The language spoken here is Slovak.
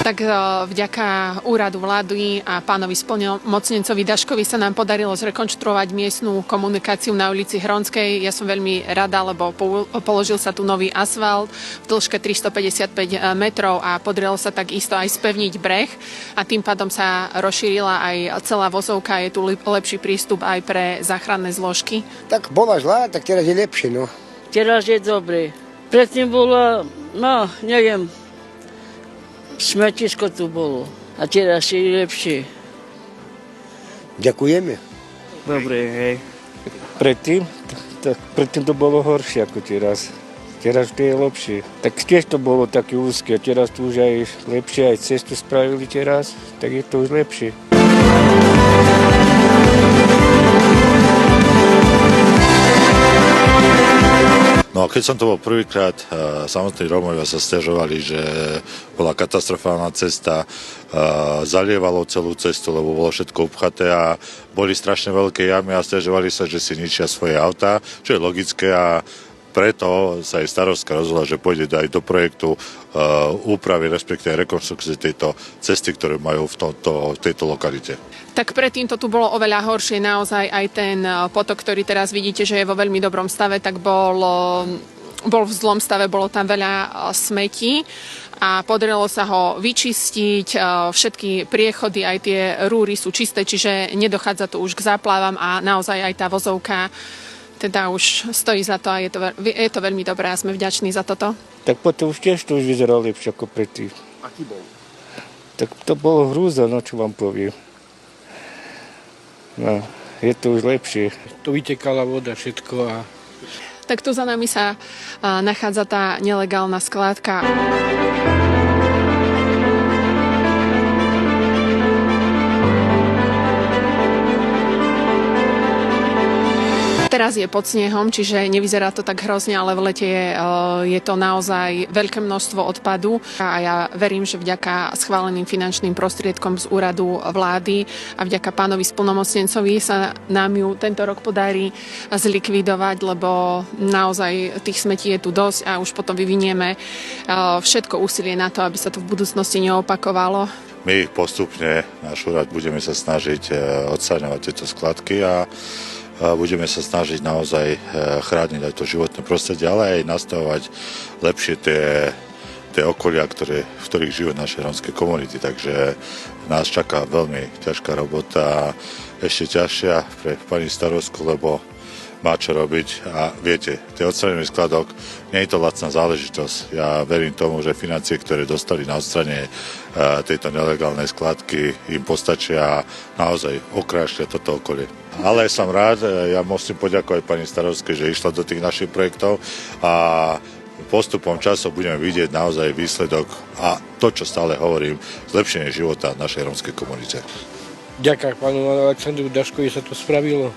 Tak vďaka úradu vlády a pánovi splnomocnencovi Daškovi sa nám podarilo zrekonštruovať miestnu komunikáciu na ulici Hronskej. Ja som veľmi rada, lebo položil sa tu nový asfalt v dĺžke 355 metrov a podarilo sa takisto aj spevniť breh a tým pádom sa rozšírila aj celá vozovka. Je tu lepší prístup aj pre záchranné zložky. Tak bola zlá, tak teraz je lepšie, no. Teraz je dobre. Predtým bolo, neviem, smetisko tu bolo. A teraz je lepšie. Ďakujeme. Dobre, hej. Predtým to bolo horšie ako teraz. Teraz to je lepšie. Tak tiež to bolo také úzke, a teraz to už aj lepšie, aj cestu spravili teraz, tak je to už lepšie. No a keď som to bol prvýkrát, samotní Rómovia sa sťažovali, že bola katastrofálna cesta, zalievalo celú cestu, lebo bolo všetko upchaté a boli strašne veľké jamy a sťažovali sa, že si ničia svoje autá, čo je logické a preto sa aj starostka rozhodla, že pôjde aj do projektu úpravy, respektíve rekonštrukcie tejto cesty, ktoré majú v tejto lokalite. Tak predtým to tu bolo oveľa horšie. Naozaj aj ten potok, ktorý teraz vidíte, že je vo veľmi dobrom stave, tak bol v zlom stave, bolo tam veľa smetí a podarilo sa ho vyčistiť. Všetky priechody, aj tie rúry sú čisté, čiže nedochádza tu už k záplavám a naozaj aj tá vozovka teda už stojí za to a je to veľmi dobré a sme vďační za toto. Tak potom už tiež to už vyzeralo lepšie ako predtým. Aký bol? Tak to bolo hrúza, no čo vám poviem. No, je to už lepšie. Tu vytekala voda, všetko a... Tak tu za nami sa nachádza tá nelegálna skládka. Teraz je pod snehom, čiže nevyzerá to tak hrozne, ale v lete je to naozaj veľké množstvo odpadu a ja verím, že vďaka schváleným finančným prostriedkom z úradu vlády a vďaka pánovi splnomocnencovi sa nám ju tento rok podarí zlikvidovať, lebo naozaj tých smetí je tu dosť a už potom vyvinieme všetko úsilie na to, aby sa to v budúcnosti neopakovalo. My postupne, náš úrad, budeme sa snažiť odstraňovať tieto skladky a budeme sa snažiť naozaj chrániť aj to životné prostredie, ale aj nastavovať lepšie tie okolia, v ktorých žijú naše rómske komunity. Takže nás čaká veľmi ťažká robota a ešte ťažšia pre pani starostku, lebo má čo robiť a viete, tie odstranenie skladok, nie je to lacná záležitosť. Ja verím tomu, že financie, ktoré dostali na odstranenie tejto nelegálnej skladky, im postačia a naozaj okrášlia toto okolie. Ale som rád, ja musím poďakovať pani starostke, že išla do tých našich projektov a postupom času budeme vidieť naozaj výsledok a to, čo stále hovorím, zlepšenie života našej rómskej komunite. Ďakujem pánu Aleksandru Daškovi, sa to spravilo.